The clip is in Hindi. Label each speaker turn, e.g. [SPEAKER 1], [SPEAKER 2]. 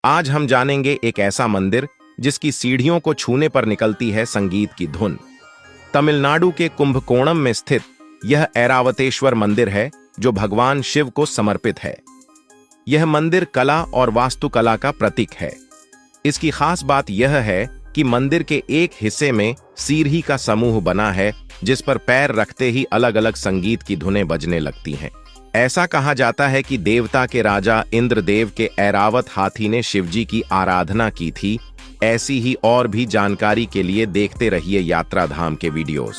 [SPEAKER 1] आज हम जानेंगे एक ऐसा मंदिर जिसकी सीढ़ियों को छूने पर निकलती है संगीत की धुन। तमिलनाडु के कुंभकोणम में स्थित यह ऐरावतेश्वर मंदिर है जो भगवान शिव को समर्पित है। यह मंदिर कला और वास्तुकला का प्रतीक है। इसकी खास बात यह है कि मंदिर के एक हिस्से में सीढ़ी का समूह बना है जिस पर पैर रखते ही अलग अलग संगीत की धुनें बजने लगती हैं। ऐसा कहा जाता है कि देवता के राजा इंद्रदेव के ऐरावत हाथी ने शिवजी की आराधना की थी। ऐसी ही और भी जानकारी के लिए देखते रहिए यात्रा धाम के वीडियोस।